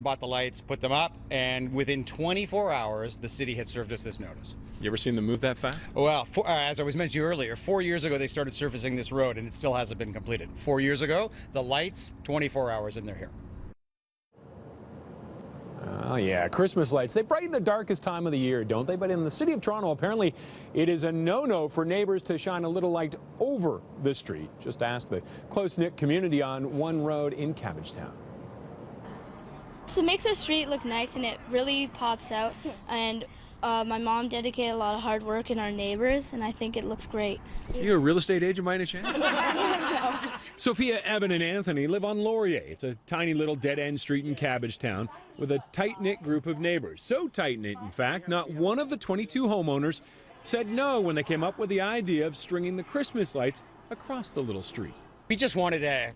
bought the lights, put them up, and within 24 hours, the city had served us this notice. You ever seen them move that fast? Well, as I was mentioning earlier, 4 years ago they started surfacing this road, and it still hasn't been completed. 4 years ago, the lights, 24 hours, and they're here. Oh, yeah, Christmas lights. They brighten the darkest time of the year, don't they? But in the city of Toronto, apparently it is a no-no for neighbors to shine a little light over the street. Just ask the close-knit community on one road in Cabbagetown. So it makes our street look nice and it really pops out. And my mom dedicated a lot of hard work in our neighbors, and I think it looks great. You a real estate agent by any chance? Sophia, Evan, and Anthony live on Laurier. It's a tiny little dead-end street in Cabbagetown with a tight-knit group of neighbors. So tight-knit, in fact, not one of the 22 homeowners said no when they came up with the idea of stringing the Christmas lights across the little street. We just wanted to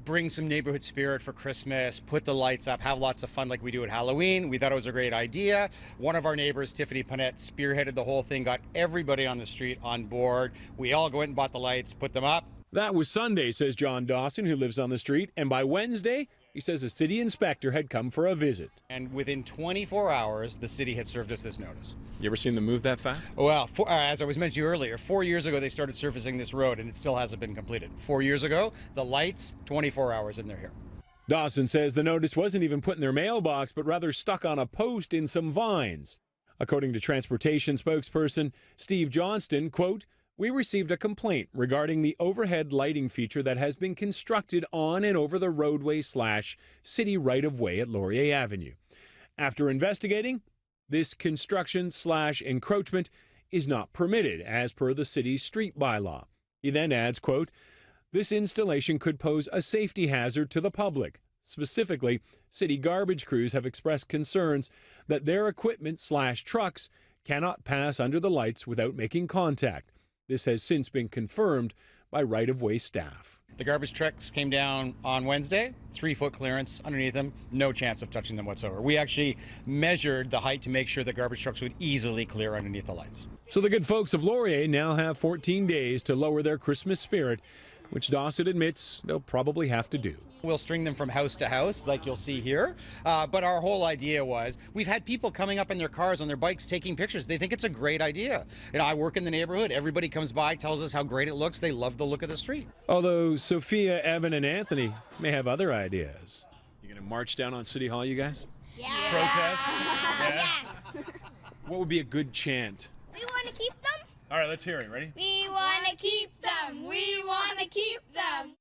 bring some neighborhood spirit for Christmas, put the lights up, have lots of fun like we do at Halloween. We thought it was a great idea. One of our neighbors, Tiffany Panette, spearheaded the whole thing, got everybody on the street on board. We all went and bought the lights, put them up. That was Sunday, says John Dawson, who lives on the street, and by Wednesday, he says a city inspector had come for a visit. And within 24 hours, the city had served us this notice. You ever seen them move that fast? Well, as I was mentioning earlier, 4 years ago they started surfacing this road, and it still hasn't been completed. 4 years ago, the lights, 24 hours, and they're here. Dawson says the notice wasn't even put in their mailbox, but rather stuck on a post in some vines. According to transportation spokesperson Steve Johnston, quote, "We received a complaint regarding the overhead lighting feature that has been constructed on and over the roadway/city right-of-way at Laurier Avenue. After investigating, this construction/encroachment is not permitted as per the city's street bylaw." He then adds, quote, "This installation could pose a safety hazard to the public. Specifically, city garbage crews have expressed concerns that their equipment/trucks cannot pass under the lights without making contact. This has since been confirmed by right-of-way staff." The garbage trucks came down on Wednesday, 3-foot clearance underneath them, no chance of touching them whatsoever. We actually measured the height to make sure the garbage trucks would easily clear underneath the lights. So the good folks of Laurier now have 14 days to lower their Christmas spirit, which Dawson admits they'll probably have to do. We'll string them from house to house, like you'll see here. But our whole idea was, we've had people coming up in their cars on their bikes taking pictures. They think it's a great idea. You know, I work in the neighborhood. Everybody comes by, tells us how great it looks. They love the look of the street. Although Sophia, Evan, and Anthony may have other ideas. You gonna march down on City Hall, you guys? Yeah. Protest? Yeah. What would be a good chant? We want to keep them. All right, let's hear it. Ready? We want to keep them. We want to keep them.